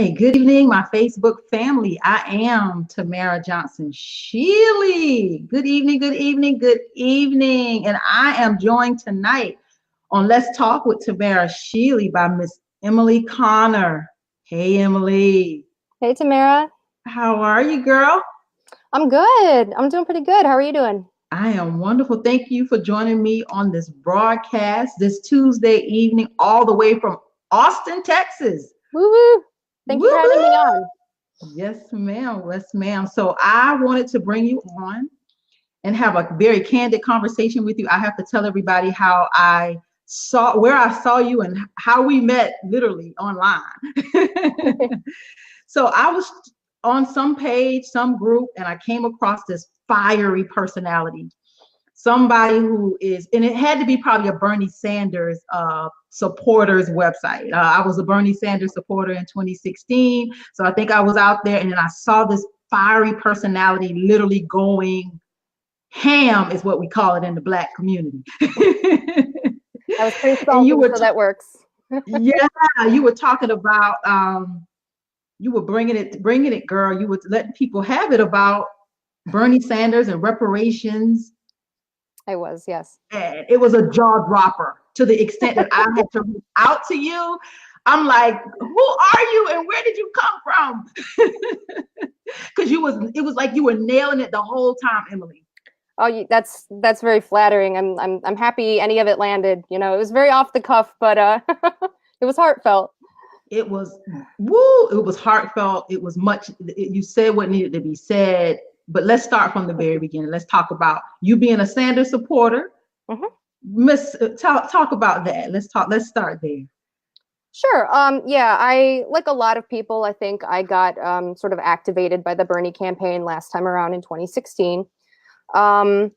right. Good evening, my Facebook family. I am Tamara Johnson Shealey. Good evening, good evening, good evening. And I am joined tonight on Let's Talk with Tamara Shealey by Miss Emily Connor. Hey, Emily. Hey, Tamara. How are you, girl? I'm good. I'm doing pretty good. How are you doing? I am wonderful. Thank you for joining me on this broadcast this Tuesday evening, all the way from Austin, Texas. Woo woo. Thank you for having me Woo-hoo! on. Yes, ma'am. Yes, ma'am. So I wanted to bring you on and have a very candid conversation with you. I have to tell everybody how where I saw you and how we met literally online. So I was on some page, some group, and I came across this fiery personality. Somebody who is, and it had to be probably a Bernie Sanders supporters website. I was a Bernie Sanders supporter in 2016. So I think I was out there and then I saw this fiery personality literally going ham, is what we call it in the Black community. I was pretty salty, so that works. Yeah, you were talking about, you were bringing it, girl. You were letting people have it about Bernie Sanders and reparations. I was, yes. And it was a jaw dropper to the extent that I had to reach out to you. I'm like, who are you and where did you come from? Because it was like you were nailing it the whole time, Emily. Oh, that's very flattering. I'm happy any of it landed. You know, it was very off the cuff, but it was heartfelt. It was it was heartfelt. It was you said what needed to be said. But let's start from the very beginning. Let's talk about you being a Sanders supporter. Mm-hmm. Talk about that. Let's start there. Sure. Yeah, I, like a lot of people, I think I got sort of activated by the Bernie campaign last time around in 2016. I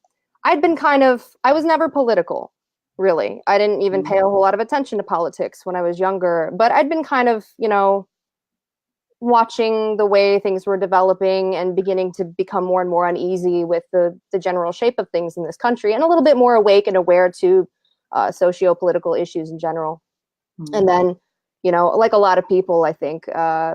was never political, really. I didn't even pay a whole lot of attention to politics when I was younger, but I'd been kind of, watching the way things were developing and beginning to become more and more uneasy with the general shape of things in this country, and a little bit more awake and aware to socio-political issues in general. Mm-hmm. And then, like a lot of people, I think,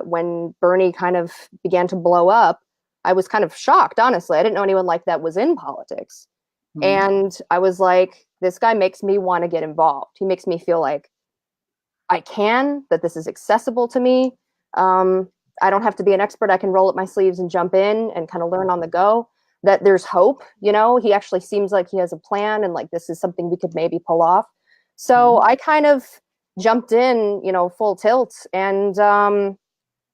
when Bernie kind of began to blow up, I was kind of shocked, honestly. I didn't know anyone like that was in politics. Mm-hmm. And I was like, this guy makes me want to get involved. He makes me feel like that this is accessible to me. I don't have to be an expert. I can roll up my sleeves and jump in and kind of learn on the go, that there's hope. He actually seems like he has a plan and like this is something we could maybe pull off. So I kind of jumped in, full tilt, and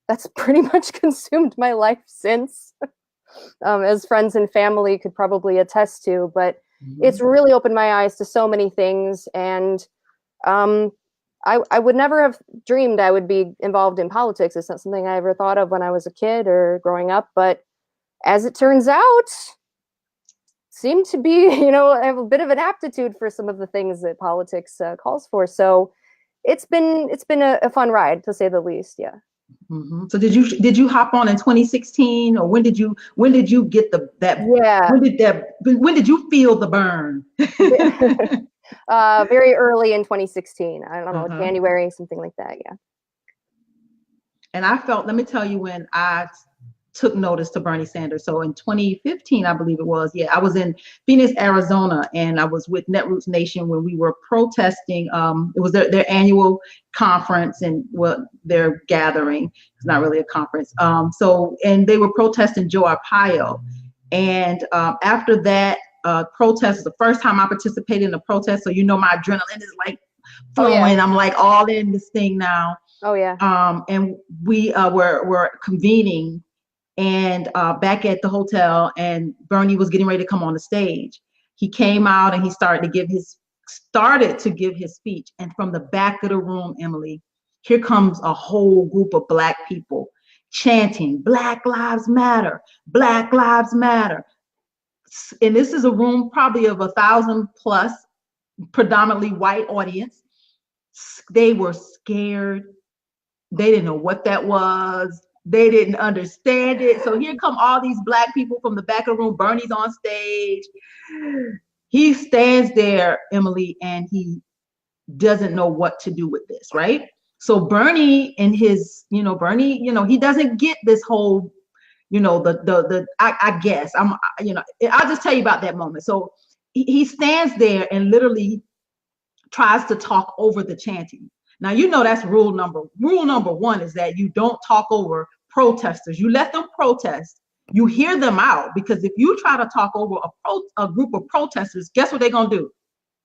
that's pretty much consumed my life since, as friends and family could probably attest to. But it's really opened my eyes to so many things, and I would never have dreamed I would be involved in politics. It's not something I ever thought of when I was a kid or growing up. But as it turns out, seemed to be, I have a bit of an aptitude for some of the things that politics calls for. So it's been a fun ride, to say the least. Yeah. Mm-hmm. So did you hop on in 2016, or when did you get that? Yeah. When did you feel the burn? Very early in 2016. I don't know, January, something like that. Yeah. And I felt, let me tell you, when I took notice to Bernie Sanders. So in 2015, I believe it was. Yeah, I was in Phoenix, Arizona, and I was with Netroots Nation when we were protesting. It was their annual conference and their gathering. It's not really a conference. And they were protesting Joe Arpaio. And after that protest was the first time I participated in a protest. So my adrenaline is like flowing. Oh, yeah. I'm like all in this thing now. Oh yeah. And we were convening and back at the hotel, and Bernie was getting ready to come on the stage. He came out and he started to give his speech. And from the back of the room, Emily, here comes a whole group of Black people chanting, "Black Lives Matter, Black Lives Matter." And this is a room probably of 1,000 plus, predominantly white audience. They were scared. They didn't know what that was. They didn't understand it. So here come all these Black people from the back of the room. Bernie's on stage. He stands there, Emily, and he doesn't know what to do with this, right? So Bernie and his, Bernie, he doesn't get this whole, I guess I'll just tell you about that moment. So he stands there and literally tries to talk over the chanting. Now, that's rule number one is that you don't talk over protesters. You let them protest. You hear them out, because if you try to talk over a group of protesters, guess what they're going to do?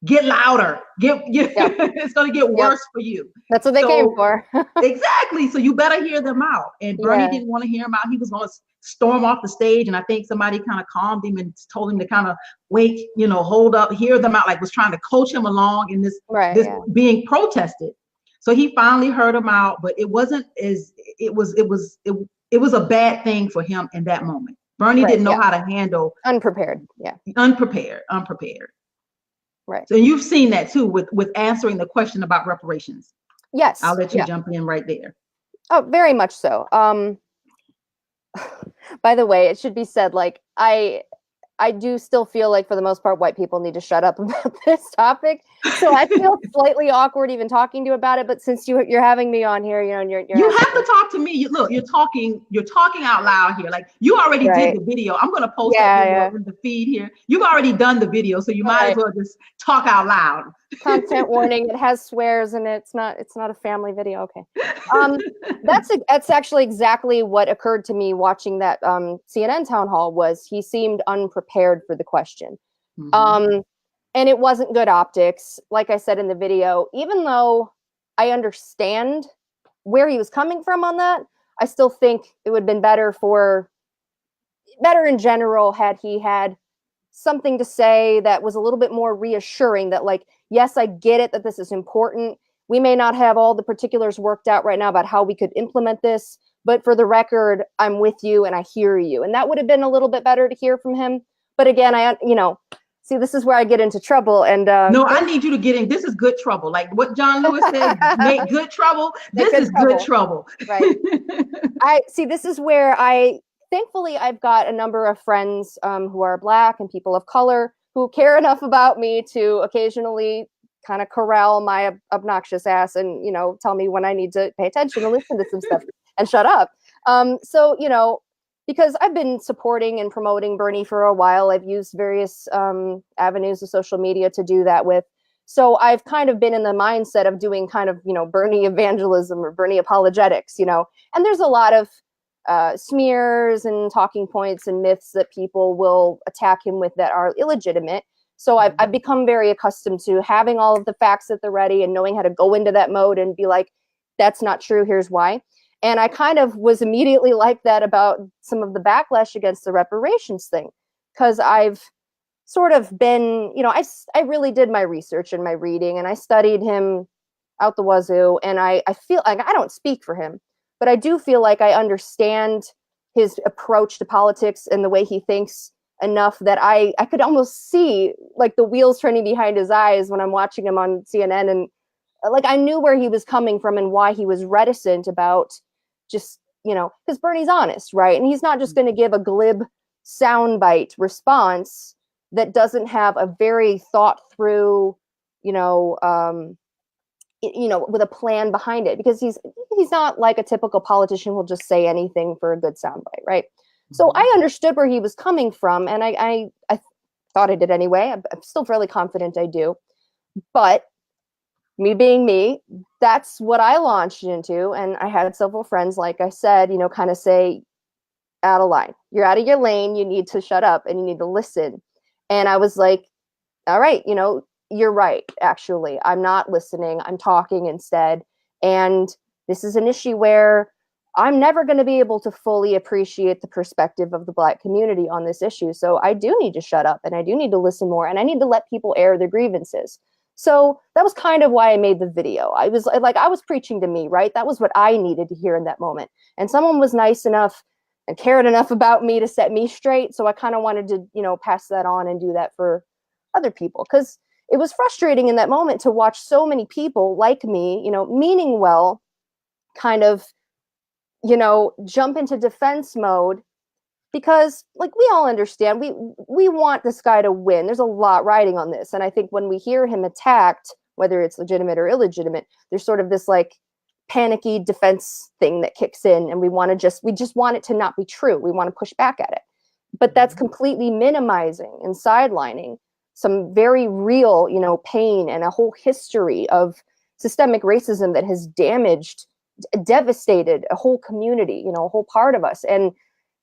Get louder. Yep. It's going to get worse for you. That's what they came for. Exactly. So you better hear them out. And Bernie didn't want to hear him out. He was going to storm off the stage. And I think somebody kind of calmed him and told him to kind of wait, hold up, hear them out, like was trying to coach him along in this being protested. So he finally heard him out, but it wasn't as it was a bad thing for him in that moment. Bernie didn't know how to handle unprepared. Unprepared. Right. So you've seen that too with answering the question about reparations. Yes. I'll let you jump in right there. Oh, very much so. By the way, it should be said, like, I do still feel like, for the most part, white people need to shut up about this topic. So I feel slightly awkward even talking to you about it. But since you're having me on here, and you're you have to talk to me. Look, you're talking out loud here. Like, you already did the video. I'm going to post that video in the feed here. You've already done the video, so you might as well just talk out loud. Content warning: it has swears, and it's not a family video. Okay. That's actually exactly what occurred to me watching that CNN town hall. Was he seemed unprepared for the question. And it wasn't good optics. Like I said in the video, even though I understand where he was coming from on that, I still think it would have been better in general had he had something to say that was a little bit more reassuring, that, like, yes, I get it that this is important. We may not have all the particulars worked out right now about how we could implement this, but for the record, I'm with you and I hear you. And that would have been a little bit better to hear from him. But again, see, this is where I get into trouble. And no, I need you to get in. This is good trouble. Like what John Lewis said, make good trouble. This is good trouble. Right. This is where thankfully, I've got a number of friends who are Black and people of color who care enough about me to occasionally kind of corral my obnoxious ass and, tell me when I need to pay attention and listen to some stuff and shut up. Because I've been supporting and promoting Bernie for a while, I've used various avenues of social media to do that with. So I've kind of been in the mindset of doing kind of, Bernie evangelism or Bernie apologetics, and there's a lot of smears and talking points and myths that people will attack him with that are illegitimate. So I've become very accustomed to having all of the facts at the ready and knowing how to go into that mode and be like, that's not true, here's why. And I kind of was immediately like that about some of the backlash against the reparations thing, because I've sort of been, I really did my research and my reading, and I studied him out the wazoo, and I feel like I don't speak for him, but I do feel like I understand his approach to politics and the way he thinks enough that I could almost see like the wheels turning behind his eyes when I'm watching him on CNN. And like, I knew where he was coming from and why he was reticent about just, because Bernie's honest, right? And he's not just going to give a glib soundbite response that doesn't have a very thought through, with a plan behind it, because he's not like a typical politician who'll just say anything for a good soundbite, right? So I understood where he was coming from, and I thought I did anyway. I'm still fairly confident I do, but me being me, that's what I launched into. And I had several friends, like I said, kind of say, out of line, you're out of your lane, you need to shut up and you need to listen. And I was like, all right, you're right. Actually, I'm not listening. I'm talking instead. And this is an issue where I'm never going to be able to fully appreciate the perspective of the Black community on this issue. So I do need to shut up and I do need to listen more, and I need to let people air their grievances. So that was kind of why I made the video. I was preaching to me, right? That was what I needed to hear in that moment. And someone was nice enough and cared enough about me to set me straight. So I kind of wanted to, pass that on and do that for other people. Because it was frustrating in that moment to watch so many people like me, meaning well, kind of, jump into defense mode. Because, like, we all understand, we want this guy to win. There's a lot riding on this. And I think when we hear him attacked, whether it's legitimate or illegitimate, there's sort of this, like, panicky defense thing that kicks in, and we just want it to not be true. We want to push back at it. But that's completely minimizing and sidelining some very real, pain and a whole history of systemic racism that has devastated a whole community, a whole part of us. And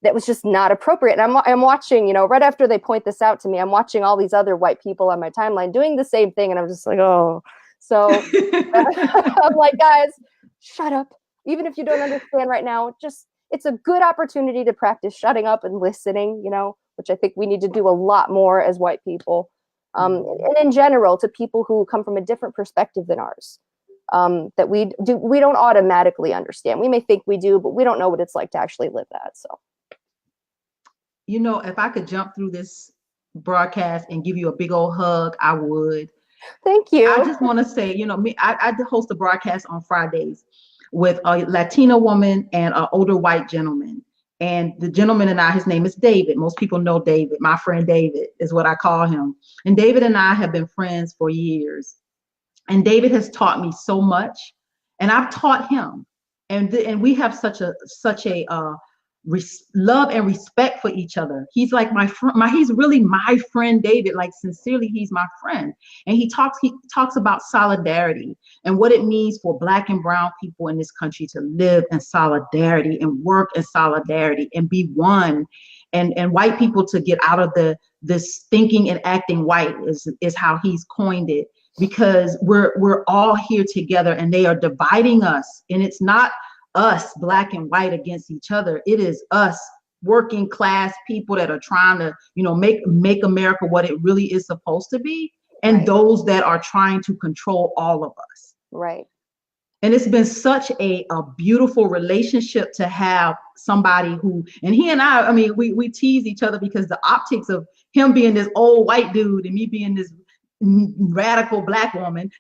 that was just not appropriate. And I'm watching, right after they point this out to me, I'm watching all these other white people on my timeline doing the same thing. And I'm just like, oh, so I'm like, guys, shut up. Even if you don't understand right now, it's a good opportunity to practice shutting up and listening, which I think we need to do a lot more as white people. And in general, to people who come from a different perspective than ours, that we don't automatically understand. We may think we do, but we don't know what it's like to actually live that. So, if I could jump through this broadcast and give you a big old hug, I would. Thank you. I just want to say, I host a broadcast on Fridays with a Latina woman and an older white gentleman. And the gentleman and I, his name is David. Most people know David. My friend David is what I call him. And David and I have been friends for years. And David has taught me so much, and I've taught him. And we have such a love and respect for each other. He's like my friend. He's really my friend, David. Like, sincerely, he's my friend. And he talks about solidarity and what it means for Black and brown people in this country to live in solidarity and work in solidarity and be one. And white people to get out of this thinking and acting white is how he's coined it, because we're all here together and they are dividing us. And it's not us, Black and white, against each other. It is us, working class people, that are trying to, make America what it really is supposed to be, and those that are trying to control all of us. Right. And it's been such a beautiful relationship to have somebody who, and he and I mean, we tease each other because the optics of him being this old white dude and me being this radical Black woman,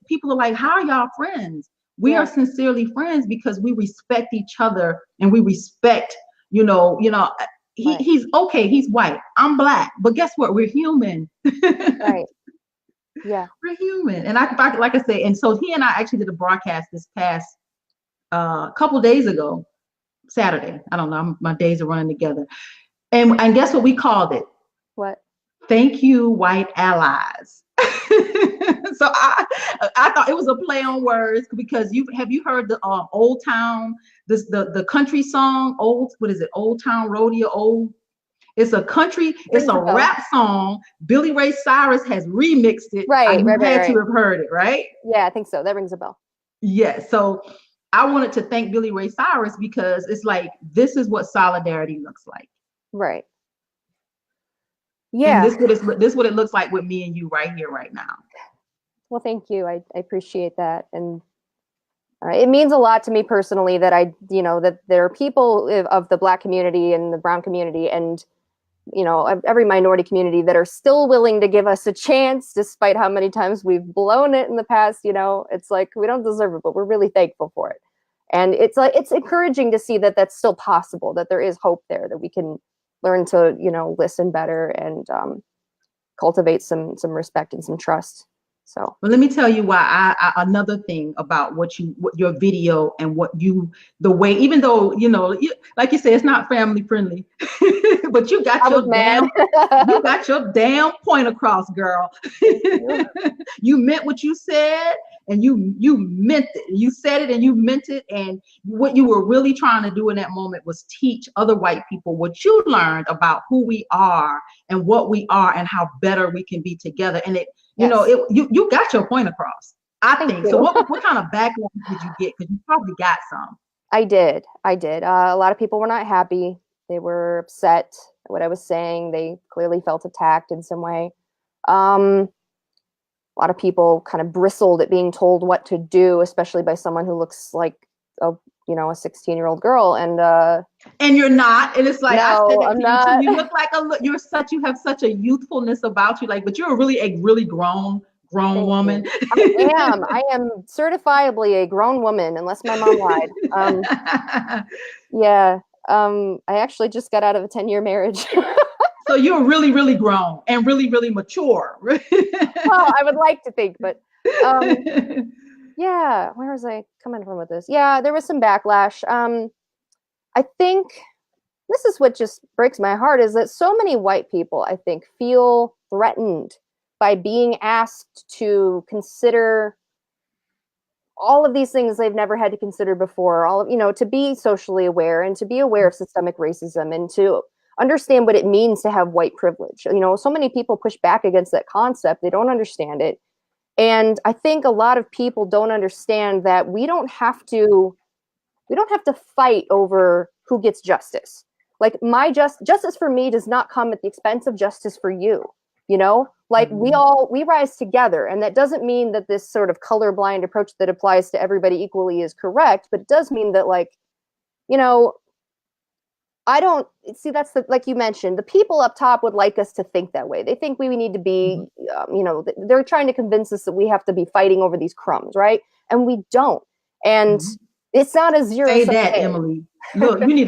people are like, how are y'all friends? We are sincerely friends because we respect each other, and we respect, he's okay, he's white, I'm Black, but guess what? We're human. Right. Yeah. We're human. And I like I say, and so he and I actually did a broadcast this past couple days ago, Saturday. I don't know, my days are running together. And guess what we called it? What? Thank you, white allies. So I thought it was a play on words, because have you heard the Old Town, the country song, Old Town Rodeo? It's a country, it's a rap song. Billy Ray Cyrus has remixed it. Right. You had to have heard it, right? Yeah, I think so. That rings a bell. Yeah. So I wanted to thank Billy Ray Cyrus, because it's like, this is what solidarity looks like. Right. Yeah. And this what it looks like with me and you right here, right now. Well, thank you. I appreciate that. And it means a lot to me personally that that there are people of the Black community and the brown community and, every minority community that are still willing to give us a chance, despite how many times we've blown it in the past. It's like, we don't deserve it, but we're really thankful for it. And it's like, it's encouraging to see that that's still possible, that there is hope there, that we can learn to, listen better and cultivate some respect and some trust. So, well, let me tell you why. Another thing about what your video and the way, even though like you say, it's not family friendly, but you got your damn point across, girl. You meant what you said, and you meant it. You said it and you meant it. And what you were really trying to do in that moment was teach other white people what you learned about who we are and what we are and how better we can be together. And you got your point across, I think. So what kind of backlash did you get? Because you probably got some. I did. A lot of people were not happy. They were upset at what I was saying. They clearly felt attacked in some way. A lot of people kind of bristled at being told what to do, especially by someone who looks like a 16-year-old girl. And you're not. And it's like, no, I'm not. You look like you have such a youthfulness about you, but you're a really grown woman. I am certifiably a grown woman, unless my mom lied. Yeah. I actually just got out of a 10-year marriage. So you're really grown and really mature. Well, I would like to think, but Yeah, where was I coming from with this? Yeah, there was some backlash. I think this is what just breaks my heart is that so many white people, I think, feel threatened by being asked to consider all of these things they've never had to consider before, all of, to be socially aware and to be aware of systemic racism and to understand what it means to have white privilege. So many people push back against that concept. They don't understand it. And I think a lot of people don't understand that we don't have to fight over who gets justice. Like my justice for me does not come at the expense of justice for you. Like we rise together, and that doesn't mean that this sort of colorblind approach that applies to everybody equally is correct, but it does mean that, like, I don't see like you mentioned, the people up top would like us to think that way. They think we need to be, they're trying to convince us that we have to be fighting over these crumbs, right? And we don't. And it's not a zero. Say that, Emily. Look, you need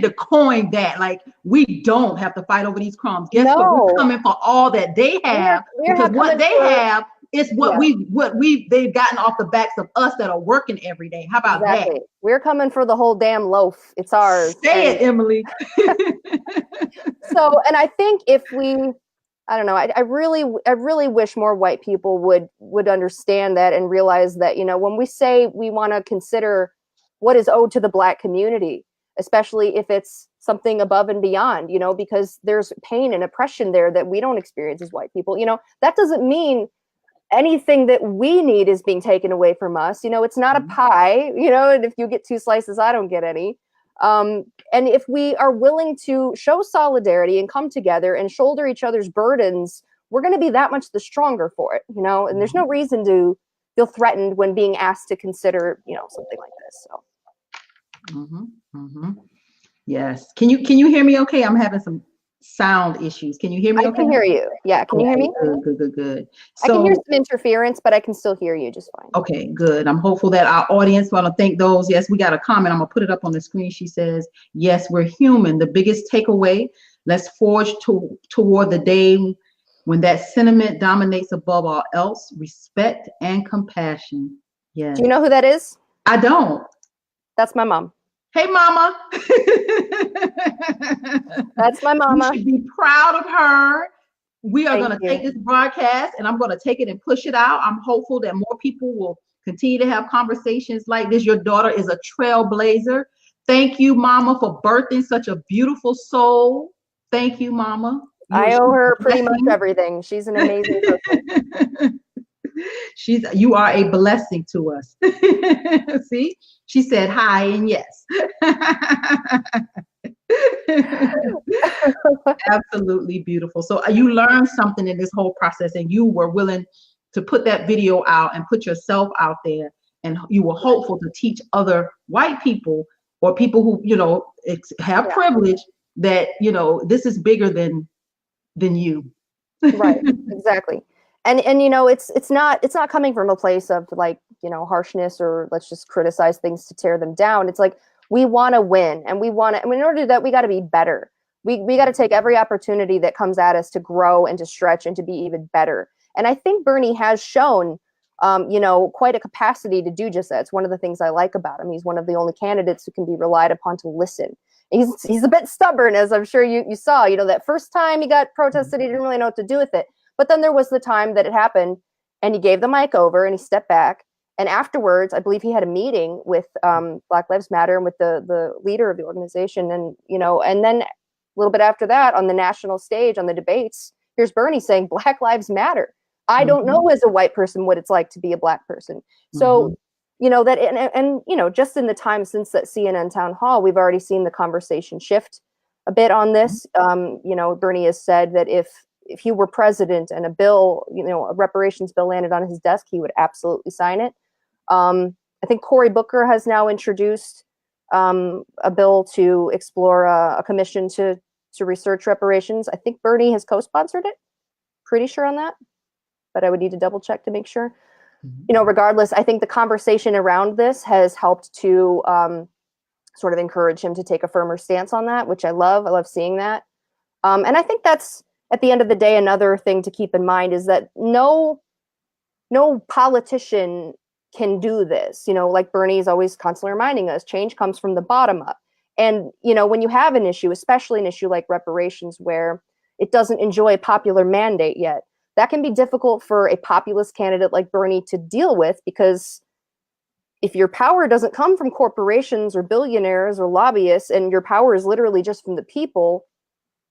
to coin that. Like, we don't have to fight over these crumbs. Guess what? We're coming for all that they have, because what they have is what they've gotten off the backs of us that are working every day. How about that? We're coming for the whole damn loaf. It's ours. Say it, Emily. So, and I think if I don't know, I really wish more white people would understand that and realize that, when we say we want to consider what is owed to the Black community, especially if it's something above and beyond, because there's pain and oppression there that we don't experience as white people, that doesn't mean anything that we need is being taken away from us. It's not a pie, and if you get 2 slices, I don't get any. And if we are willing to show solidarity and come together and shoulder each other's burdens, we're going to be that much the stronger for it, and there's no reason to feel threatened when being asked to consider, something like this. So. Yes. Can you hear me okay? I'm having some sound issues. Can you hear me okay? I can hear you. Yeah. Can you hear me? Good. So, I can hear some interference, but I can still hear you just fine. Okay, good. I'm hopeful that our audience want to thank those. Yes, we got a comment. I'm going to put it up on the screen. She says, yes, we're human. The biggest takeaway, let's forge toward the day when that sentiment dominates above all else, respect and compassion. Yes. Do you know who that is? I don't. That's my mom. Hey, Mama. That's my mama. You should be proud of her. We are going to take this broadcast, and I'm going to take it and push it out. I'm hopeful that more people will continue to have conversations like this. Your daughter is a trailblazer. Thank you, Mama, for birthing such a beautiful soul. Thank you, Mama. I owe her pretty much everything. She's an amazing person. You are a blessing to us. See, she said hi and yes. Absolutely beautiful. So you learned something in this whole process, and you were willing to put that video out and put yourself out there, and you were hopeful to teach other white people or people who have privilege that this is bigger than you. Right. Exactly. And it's not coming from a place of like, harshness or let's just criticize things to tear them down. It's like, we want to win, and in order to do that, we got to be better. We got to take every opportunity that comes at us to grow and to stretch and to be even better. And I think Bernie has shown, quite a capacity to do just that. It's one of the things I like about him. He's one of the only candidates who can be relied upon to listen. He's a bit stubborn, as I'm sure you saw. That first time he got protested, he didn't really know what to do with it. But then there was the time that it happened, and he gave the mic over and he stepped back. And afterwards, I believe he had a meeting with Black Lives Matter and with the leader of the organization. And, and then a little bit after that, on the national stage, on the debates, here's Bernie saying Black Lives Matter. I don't know as a white person what it's like to be a Black person. So, that and just in the time since that CNN town hall, we've already seen the conversation shift a bit on this. Bernie has said that if he were president and a bill, a reparations bill landed on his desk, he would absolutely sign it. I think Cory Booker has now introduced a bill to explore a commission to research reparations. I think Bernie has co-sponsored it. Pretty sure on that, but I would need to double check to make sure. Regardless, I think the conversation around this has helped to sort of encourage him to take a firmer stance on that, which I love. I love seeing that. And I think that's, at the end of the day, another thing to keep in mind is that no politician can do this. Like Bernie is always constantly reminding us, change comes from the bottom up. And, when you have an issue, especially an issue like reparations, where it doesn't enjoy a popular mandate yet, that can be difficult for a populist candidate like Bernie to deal with, because if your power doesn't come from corporations or billionaires or lobbyists, and your power is literally just from the people,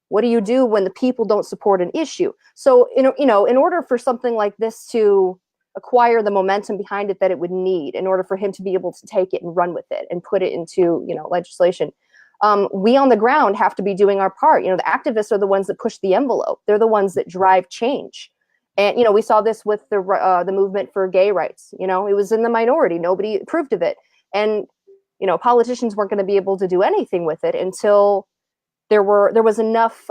what do you do when the people don't support an issue? So, in order for something like this to acquire the momentum behind it that it would need, in order for him to be able to take it and run with it and put it into, legislation, we on the ground have to be doing our part. The activists are the ones that push the envelope. They're the ones that drive change. And, we saw this with the movement for gay rights. It was in the minority. Nobody approved of it. And, politicians weren't going to be able to do anything with it until there was enough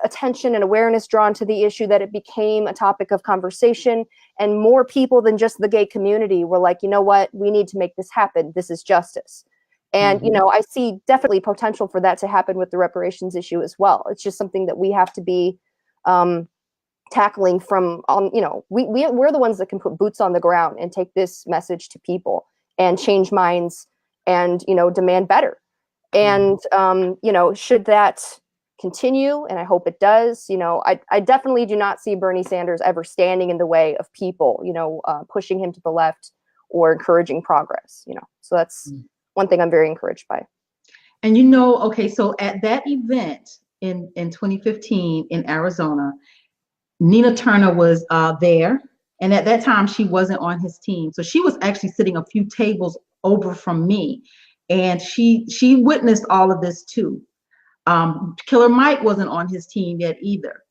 attention and awareness drawn to the issue that it became a topic of conversation, and more people than just the gay community were like, you know what, we need to make this happen. This is justice. And, I see definitely potential for that to happen with the reparations issue as well. It's just something that we have to be tackling from, we're the ones that can put boots on the ground and take this message to people and change minds and, demand better. And, should that continue, and I hope it does, I definitely do not see Bernie Sanders ever standing in the way of people, pushing him to the left or encouraging progress, So that's one thing I'm very encouraged by. And, okay, so at that event in 2015 in Arizona, Nina Turner was there. And at that time, she wasn't on his team. So she was actually sitting a few tables over from me. And she witnessed all of this too. Killer Mike wasn't on his team yet either.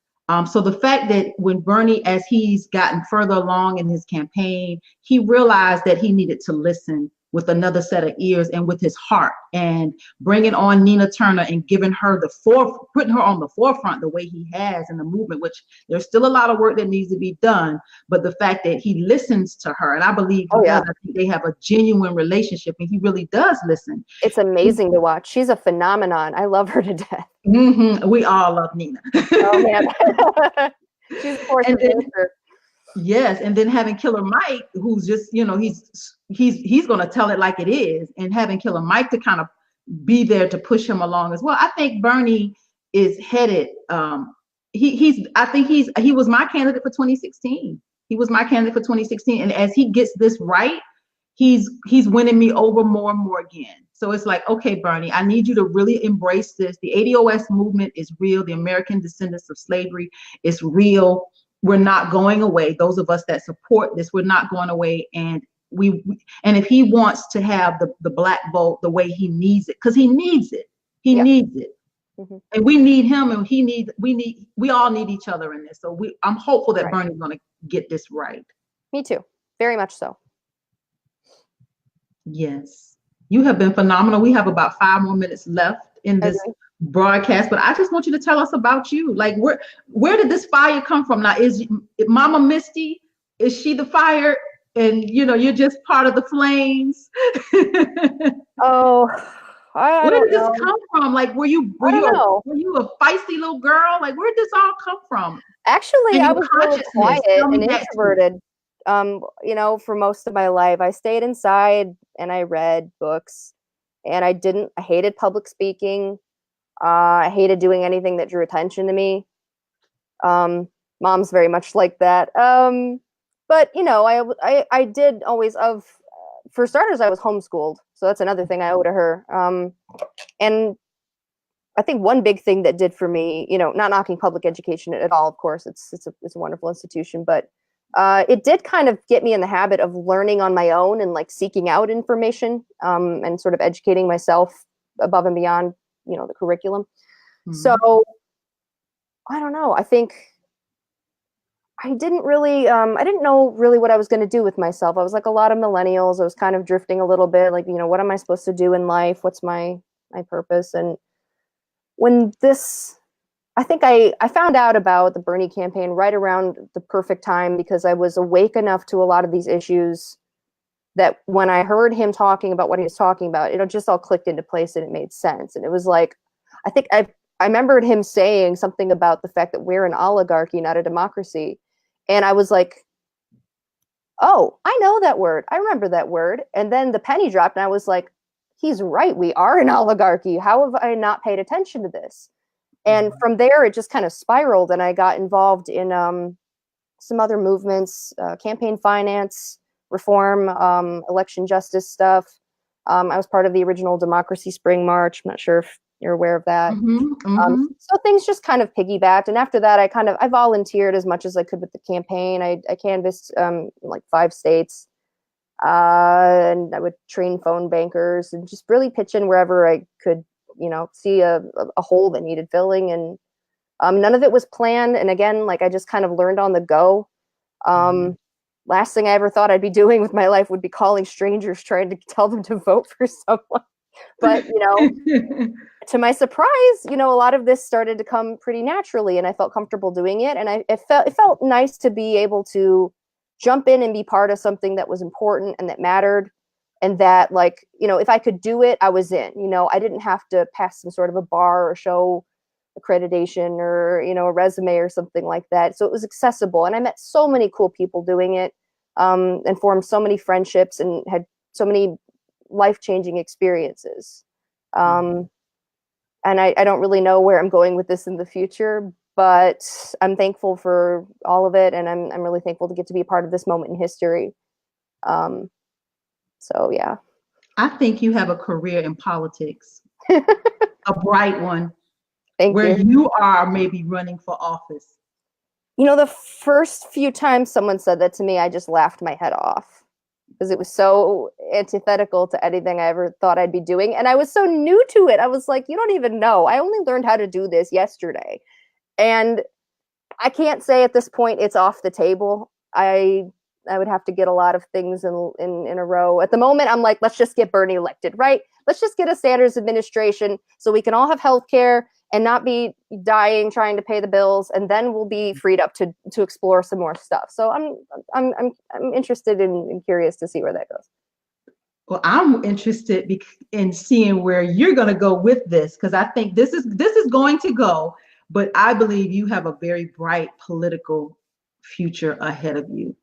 So the fact that when Bernie, as he's gotten further along in his campaign, he realized that he needed to listen with another set of ears and with his heart, and bringing on Nina Turner and giving her putting her on the forefront the way he has in the movement, which there's still a lot of work that needs to be done. But the fact that he listens to her, and I believe he does, I think they have a genuine relationship, and he really does listen. It's amazing to watch. She's a phenomenon. I love her to death. We all love Nina. Oh man. She's a force of nature. Yes, and then having Killer Mike, who's just, he's going to tell it like it is, and having Killer Mike to kind of be there to push him along as well. I think Bernie is headed. He was my candidate for 2016. He was my candidate for 2016, and as he gets this right, he's winning me over more and more again. So it's like, okay, Bernie, I need you to really embrace this. The ADOS movement is real. The American Descendants of Slavery is real. We're not going away. Those of us that support this, we're not going away. And if he wants to have the black vote the way he needs it, because he needs it, needs it. And we need him, and we all need each other in this. So I'm hopeful that Bernie's going to get this right. Me too. Very much so. Yes. You have been phenomenal. We have about 5 more minutes left in this broadcast, but I just want you to tell us about you. Like, where did this fire come from? Now, is Mama Misty, is she the fire, and you're just part of the flames? Where did this come from? Like, were you a feisty little girl? Like, where did this all come from? Actually, I was really quiet and introverted. For most of my life, I stayed inside and I read books, and I hated public speaking. I hated doing anything that drew attention to me. Mom's very much like that. But I did always for starters, I was homeschooled. So that's another thing I owe to her. And I think one big thing that did for me, not knocking public education at all, of course, it's a wonderful institution, but it did kind of get me in the habit of learning on my own and like seeking out information, and sort of educating myself above and beyond, the curriculum. So I don't know. I think I didn't really, I didn't know really what I was going to do with myself. I was like a lot of millennials. I was kind of drifting a little bit, like, what am I supposed to do in life? What's my purpose? And when I think I found out about the Bernie campaign right around the perfect time, because I was awake enough to a lot of these issues that when I heard him talking about what he was talking about, it just all clicked into place and it made sense. And it was like, I think I remembered him saying something about the fact that we're an oligarchy, not a democracy. And I was like, oh, I know that word. I remember that word. And then the penny dropped, and I was like, he's right. We are an oligarchy. How have I not paid attention to this? And from there, it just kind of spiraled, and I got involved in some other movements, campaign finance, reform, election justice stuff. I was part of the original Democracy Spring March. I'm not sure if you're aware of that. So things just kind of piggybacked. And after that, I volunteered as much as I could with the campaign. I canvassed like 5 states. And I would train phone bankers and just really pitch in wherever I could, see a hole that needed filling. And none of it was planned. And again, like I just kind of learned on the go. Last thing I ever thought I'd be doing with my life would be calling strangers trying to tell them to vote for someone. But, to my surprise, a lot of this started to come pretty naturally, and I felt comfortable doing it. And it felt nice to be able to jump in and be part of something that was important and that mattered. And that, like, if I could do it, I was in. I didn't have to pass some sort of a bar or show accreditation or a resume or something like that. So it was accessible, and I met so many cool people doing it, and formed so many friendships and had so many life-changing experiences. And I don't really know where I'm going with this in the future, but I'm thankful for all of it, and I'm really thankful to get to be a part of this moment in history. So yeah, I think you have a career in politics, a bright one. Thank where you. you are maybe running for office. The first few times someone said that to me, I just laughed my head off because it was so antithetical to anything I ever thought I'd be doing. And I was so new to it. I was like, you don't even know. I only learned how to do this yesterday. And I can't say at this point it's off the table. I would have to get a lot of things in a row. At the moment, I'm like, let's just get Bernie elected, right? Let's just get a Sanders administration so we can all have health care and not be dying trying to pay the bills, and then we'll be freed up to explore some more stuff. So I'm interested and curious to see where that goes. Well, I'm interested in seeing where you're going to go with this, because I think this is going to go, but I believe you have a very bright political future ahead of you.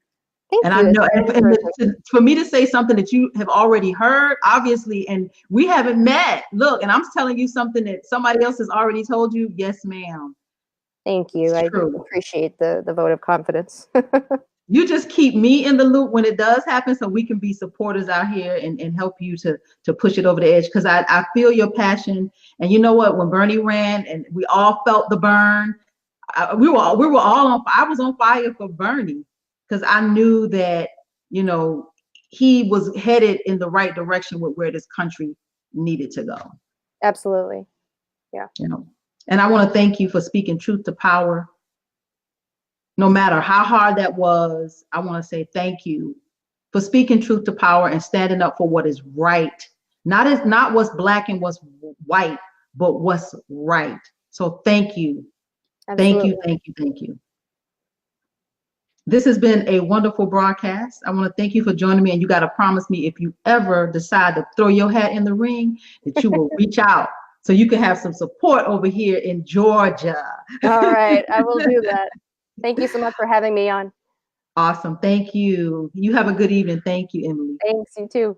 Thank and you. I know, and for me to say something that you have already heard, obviously, and we haven't met. Look, and I'm telling you something that somebody else has already told you. Yes, ma'am. Thank you. I appreciate the vote of confidence. You just keep me in the loop when it does happen, so we can be supporters out here and help you to push it over the edge. Because I feel your passion, and you know what? When Bernie ran, and we all felt the burn, we were all on. I was on fire for Bernie, because I knew that, he was headed in the right direction with where this country needed to go. Absolutely. Yeah. And I want to thank you for speaking truth to power. No matter how hard that was, I want to say thank you for speaking truth to power and standing up for what is right. Not what's black and what's white, but what's right. So thank you. Absolutely. Thank you. This has been a wonderful broadcast. I want to thank you for joining me. And you got to promise me, if you ever decide to throw your hat in the ring, that you will reach out so you can have some support over here in Georgia. All right. I will do that. Thank you so much for having me on. Awesome. Thank you. You have a good evening. Thank you, Emily. Thanks. You too.